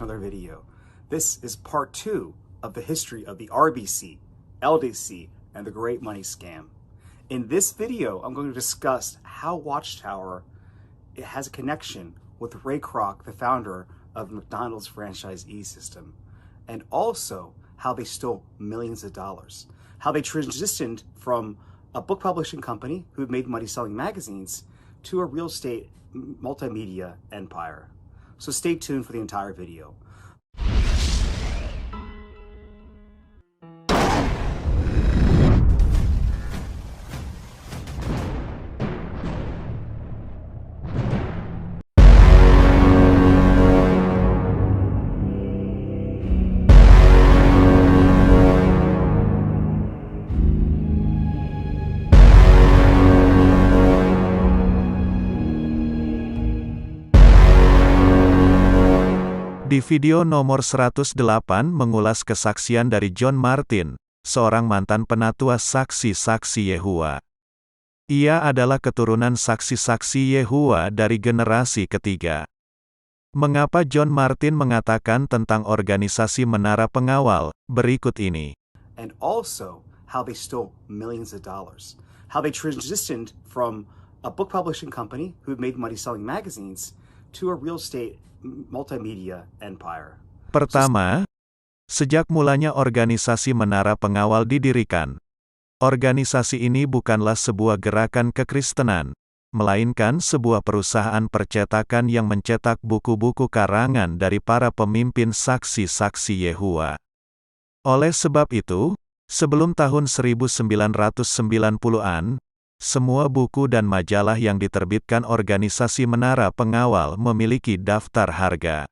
to another video. This is part 2 of the history of the RBC, LDC, and the Great Money Scam. In this video, I'm going to discuss how Watchtower has a connection with Ray Kroc, the founder of McDonald's franchisee system, and also how they stole millions of dollars, how they transitioned from a book publishing company who made money selling magazines to a real estate multimedia empire. So stay tuned for the entire video. Di video nomor 108 mengulas kesaksian dari John Martin, seorang mantan penatua saksi-saksi Yehua. Ia adalah keturunan saksi-saksi Yehua dari generasi ketiga. Mengapa John Martin mengatakan tentang organisasi Menara Pengawal? Berikut ini. And also how they stole millions of dollars, how they transitioned from a book publishing company who made money selling magazines to a real estate multimedia empire. Pertama, sejak mulanya organisasi Menara Pengawal didirikan, organisasi ini bukanlah sebuah gerakan kekristenan, melainkan sebuah perusahaan percetakan yang mencetak buku-buku karangan dari para pemimpin saksi-saksi Yehua. Oleh sebab itu, sebelum tahun 1990-an, semua buku dan majalah yang diterbitkan organisasi Menara Pengawal memiliki daftar harga.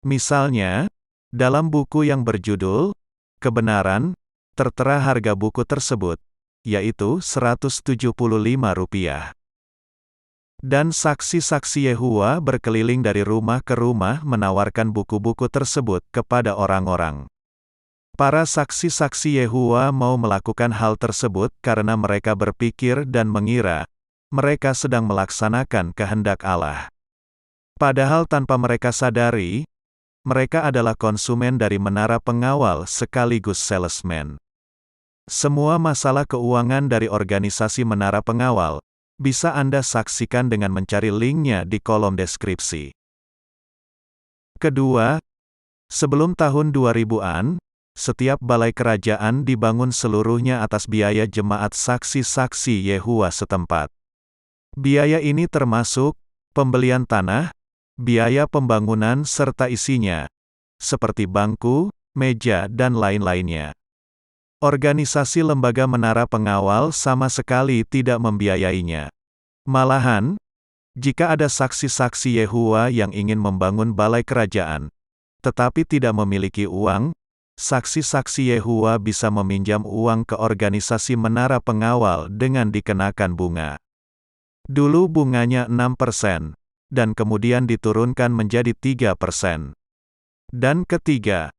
Misalnya, dalam buku yang berjudul Kebenaran, tertera harga buku tersebut, yaitu Rp175. Dan saksi-saksi Yehua berkeliling dari rumah ke rumah menawarkan buku-buku tersebut kepada orang-orang. Para saksi-saksi Yehua mau melakukan hal tersebut karena mereka berpikir dan mengira mereka sedang melaksanakan kehendak Allah. Padahal tanpa mereka sadari, mereka adalah konsumen dari Menara Pengawal sekaligus salesman. Semua masalah keuangan dari organisasi Menara Pengawal bisa Anda saksikan dengan mencari linknya di kolom deskripsi. Kedua, sebelum tahun 2000-an, setiap balai kerajaan dibangun seluruhnya atas biaya jemaat saksi-saksi Yehua setempat. Biaya ini termasuk pembelian tanah, biaya pembangunan serta isinya, seperti bangku, meja dan lain-lainnya. Organisasi lembaga Menara Pengawal sama sekali tidak membiayainya. Malahan, jika ada saksi-saksi Yehua yang ingin membangun balai kerajaan, tetapi tidak memiliki uang, saksi-saksi Yehua bisa meminjam uang ke organisasi Menara Pengawal dengan dikenakan bunga. Dulu bunganya 6%, dan kemudian diturunkan menjadi 3%. Dan ketiga,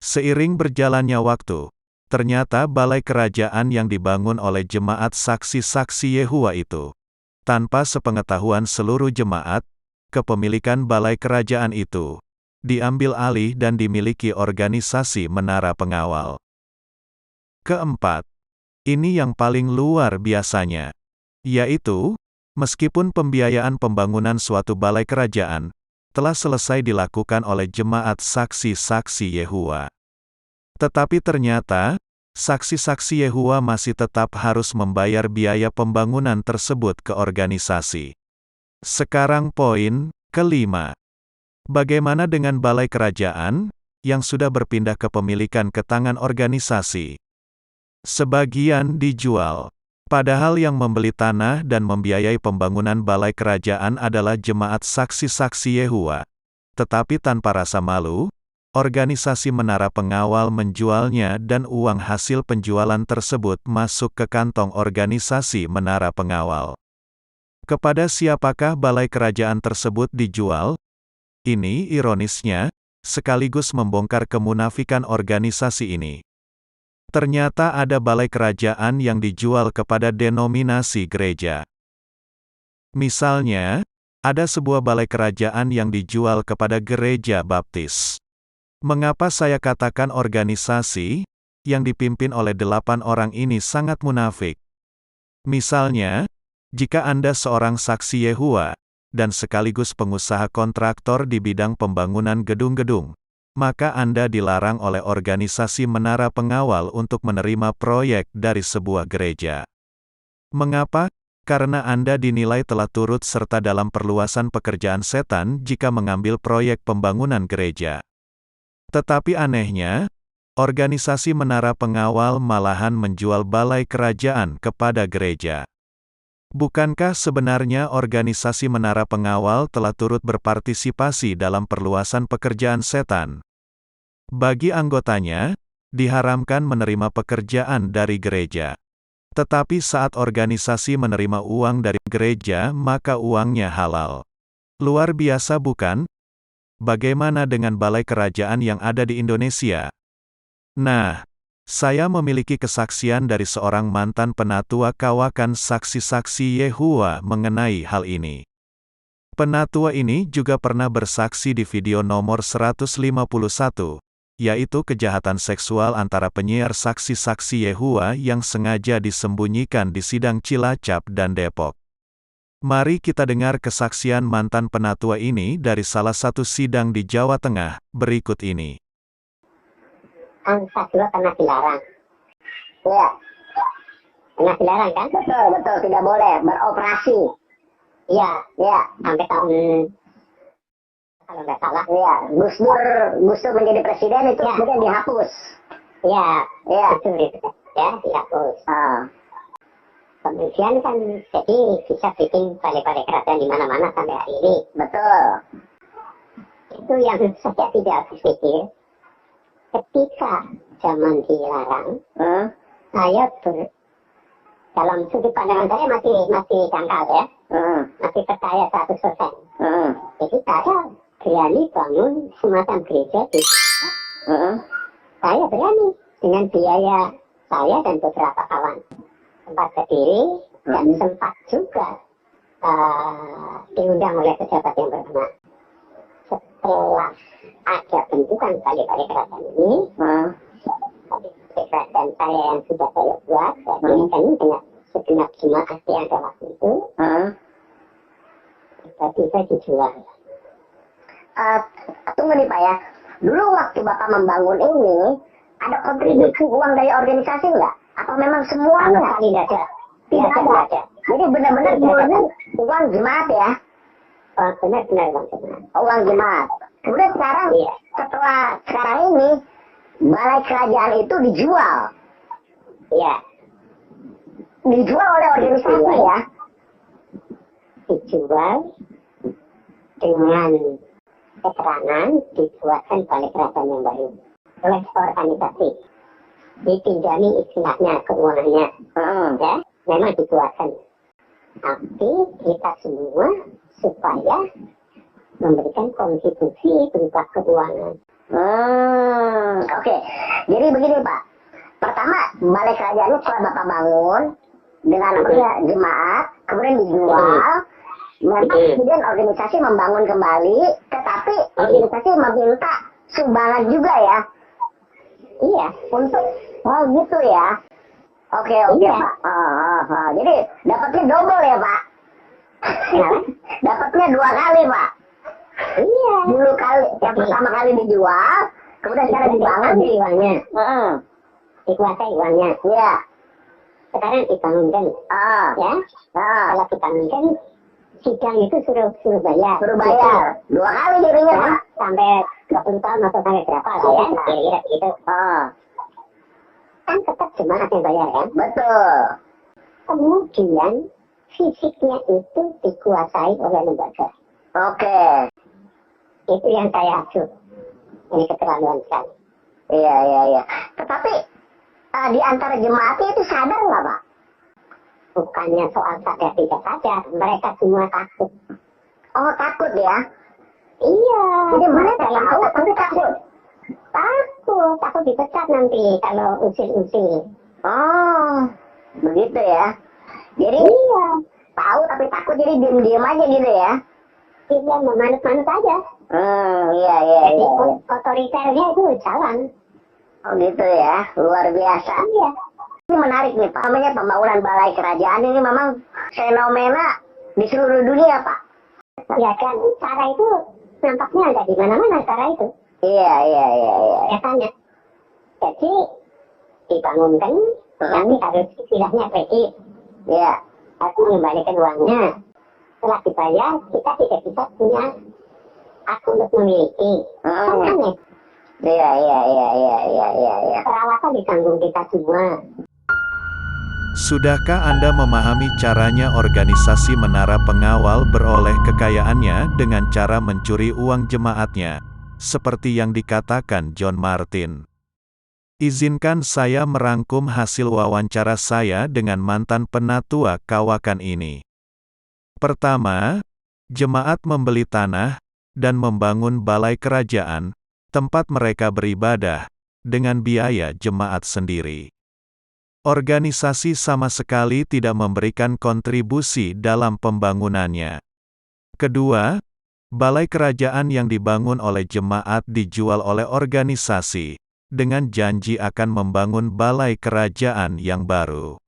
seiring berjalannya waktu, ternyata balai kerajaan yang dibangun oleh jemaat saksi-saksi Yehua itu, tanpa sepengetahuan seluruh jemaat, kepemilikan balai kerajaan itu diambil alih dan dimiliki organisasi Menara Pengawal. Keempat, ini yang paling luar biasanya, yaitu, meskipun pembiayaan pembangunan suatu balai kerajaan telah selesai dilakukan oleh jemaat saksi-saksi Yehua, tetapi ternyata, saksi-saksi Yehua masih tetap harus membayar biaya pembangunan tersebut ke organisasi. Sekarang poin kelima. Bagaimana dengan balai kerajaan, yang sudah berpindah kepemilikan ke tangan organisasi? Sebagian dijual. Padahal yang membeli tanah dan membiayai pembangunan balai kerajaan adalah jemaat saksi-saksi Yehua. Tetapi tanpa rasa malu, organisasi Menara Pengawal menjualnya dan uang hasil penjualan tersebut masuk ke kantong organisasi Menara Pengawal. Kepada siapakah balai kerajaan tersebut dijual? Ini ironisnya, sekaligus membongkar kemunafikan organisasi ini. Ternyata ada balai kerajaan yang dijual kepada denominasi gereja. Misalnya, ada sebuah balai kerajaan yang dijual kepada gereja baptis. Mengapa saya katakan organisasi yang dipimpin oleh 8 orang ini sangat munafik? Misalnya, jika Anda seorang saksi Yehua, dan sekaligus pengusaha kontraktor di bidang pembangunan gedung-gedung, maka Anda dilarang oleh organisasi menara pengawal untuk menerima proyek dari sebuah gereja. Mengapa? Karena Anda dinilai telah turut serta dalam perluasan pekerjaan setan jika mengambil proyek pembangunan gereja. Tetapi anehnya, organisasi menara pengawal malahan menjual balai kerajaan kepada gereja. Bukankah sebenarnya organisasi menara pengawal telah turut berpartisipasi dalam perluasan pekerjaan setan? Bagi anggotanya, diharamkan menerima pekerjaan dari gereja. Tetapi saat organisasi menerima uang dari gereja, maka uangnya halal. Luar biasa bukan? Bagaimana dengan balai kerajaan yang ada di Indonesia? Nah, saya memiliki kesaksian dari seorang mantan penatua kawakan saksi-saksi Yehua mengenai hal ini. Penatua ini juga pernah bersaksi di video nomor 151, yaitu kejahatan seksual antara penyiar saksi-saksi Yehua yang sengaja disembunyikan di sidang Cilacap dan Depok. Mari kita dengar kesaksian mantan penatua ini dari salah satu sidang di Jawa Tengah, berikut ini. Angka 2 pernah dilarang. Iya. Pernah dilarang kan? Betul, betul. Tidak boleh beroperasi. Iya, iya. Sampai tahun, kalau nggak salah. Iya. Gus Dur menjadi presiden itu kemudian dihapus. Iya, iya. Itu ya, dihapus. Kemudian kan jadi bisa bikin balai-balai kerajaan di mana-mana sampai hari ini. Betul. Itu yang saya tidak habis pikir. Ketika zaman dilarang, saya dalam sudut pandangan saya masih dangkal ya, masih percaya 100%. Jadi saya berani bangun semacam gereja di saya berani dengan biaya saya dan beberapa kawan sempat berdiri dan sempat juga diundang oleh pejabat yang berwenang. Setelah ada bentukan balai-balai kerajaan ini, kerajaan saya yang sudah saya buat, saya berikan dengan segenap jemaat yang ada waktu itu, tiba-tiba dijual. Tunggu nih Pak ya, dulu waktu Bapak membangun ini, ada kontribusi uang dari organisasi nggak? Apa memang semuanya? Tidak ada. Tidak ada. Jadi benar-benar uang jemaat ya? Benar-benar uang jemaat. Uang jemaat. Kemudian sekarang, setelah sekarang ini, balai kerajaan itu dijual. Iya. Dijual oleh organisasi ya? Dijual dengan keterangan dibuatkan balai kerajaan yang baru oleh organisasi. Dipinjami istilahnya, keuangannya. Ya, memang dibuatkan. Tapi kita semua supaya memberikan kontribusi berupa keuangan. Oke. Jadi begini Pak. Pertama, balai kerajaannya setelah Bapak bangun dengan jemaat, kemudian dijual. Memang kemudian organisasi membangun kembali, tetapi organisasi meminta sumbangan juga ya. Iya, untuk gitu ya. Oke, Pak. Jadi dapatnya double ya Pak. Dapatnya 2 kali Pak. Iya. Dulu yang pertama kali dijual, kemudian sekarang dibangun uangnya. Dikuasai uangnya. Iya. Sekarang dibangunkan. Ya. Kalau dibangunkan, sidang itu suruh bayar. Suruh bayar. 2 kali jadinya Pak. Sampai 20 tahun atau sampai berapa lah ya. Kira-kira gitu. Kan tetap jemaat yang bayar kan? Betul. Kemudian fisiknya itu dikuasai oleh lembaga. Oke. Itu yang saya acuh. Ini keterlaluan sekali. Iya. Tetapi di antara jemaatnya itu sadar nggak Pak? Bukannya soal sadar tidak sadar, mereka semua takut. Oh takut ya? Iya. Jadi mereka tahu, takut. Takut dipecat nanti kalau usil-usil. Oh, begitu ya. Jadi tahu tapi takut jadi diem-diem aja gitu ya. Dia memanut-manut aja. Iya, iya, Jadi iya. otoriternya itu jalan. Oh gitu ya, luar biasa. Iya. Ini menarik nih Pak, namanya pembangunan balai kerajaan ini memang fenomena di seluruh dunia Pak. Ya kan, cara itu nampaknya ada di mana-mana cara itu. Iya, iya, iya, iya. Biasanya. Jadi dibangunkan, tapi harus istilahnya kredit. Iya, Harus mengembalikan uangnya. Setelah dibayar, kita tidak bisa punya hak untuk memiliki. Kan aneh. iya, iya, iya, iya, iya, iya, iya. Perawatan ditanggung kita semua. Sudahkah Anda memahami caranya organisasi menara pengawal beroleh kekayaannya dengan cara mencuri uang jemaatnya, seperti yang dikatakan John Martin? Izinkan saya merangkum hasil wawancara saya dengan mantan penatua kawakan ini. Pertama, jemaat membeli tanah dan membangun balai kerajaan, tempat mereka beribadah, dengan biaya jemaat sendiri. Organisasi sama sekali tidak memberikan kontribusi dalam pembangunannya. Kedua, balai kerajaan yang dibangun oleh jemaat dijual oleh organisasi, dengan janji akan membangun balai kerajaan yang baru.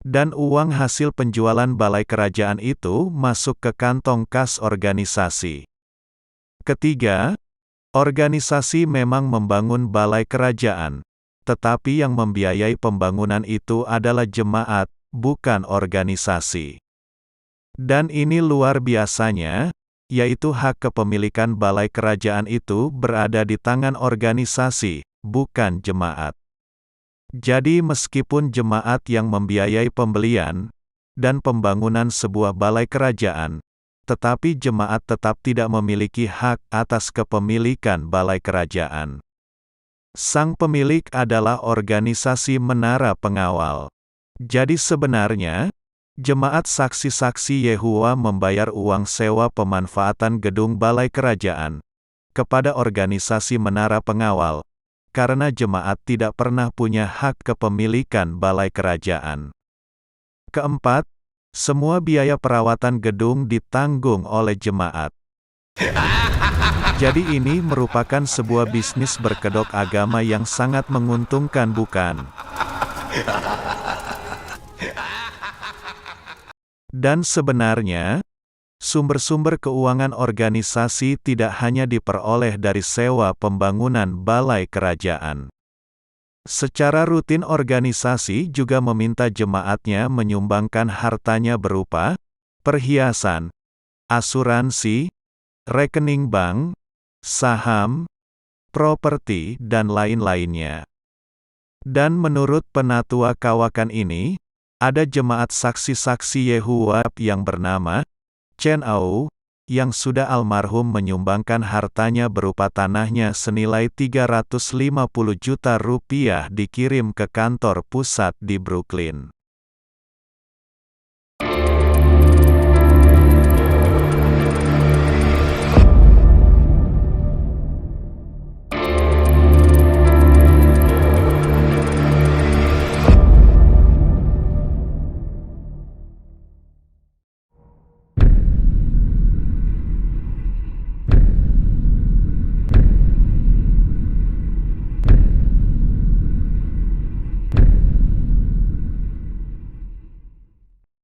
Dan uang hasil penjualan balai kerajaan itu masuk ke kantong kas organisasi. Ketiga, organisasi memang membangun balai kerajaan, tetapi yang membiayai pembangunan itu adalah jemaat, bukan organisasi. Dan ini luar biasanya, yaitu hak kepemilikan balai kerajaan itu berada di tangan organisasi, bukan jemaat. Jadi meskipun jemaat yang membiayai pembelian dan pembangunan sebuah balai kerajaan, tetapi jemaat tetap tidak memiliki hak atas kepemilikan balai kerajaan. Sang pemilik adalah organisasi menara pengawal. Jadi sebenarnya, jemaat saksi-saksi Yehuwa membayar uang sewa pemanfaatan gedung balai kerajaan kepada organisasi menara pengawal, karena jemaat tidak pernah punya hak kepemilikan balai kerajaan. Keempat, semua biaya perawatan gedung ditanggung oleh jemaat. Jadi ini merupakan sebuah bisnis berkedok agama yang sangat menguntungkan, bukan? Dan sebenarnya, sumber-sumber keuangan organisasi tidak hanya diperoleh dari sewa pembangunan balai kerajaan. Secara rutin organisasi juga meminta jemaatnya menyumbangkan hartanya berupa perhiasan, asuransi, rekening bank, saham, properti, dan lain-lainnya. Dan menurut penatua kawakan ini, ada jemaat saksi-saksi Yehuwa yang bernama Chen Au, yang sudah almarhum menyumbangkan hartanya berupa tanahnya senilai 350 juta rupiah dikirim ke kantor pusat di Brooklyn.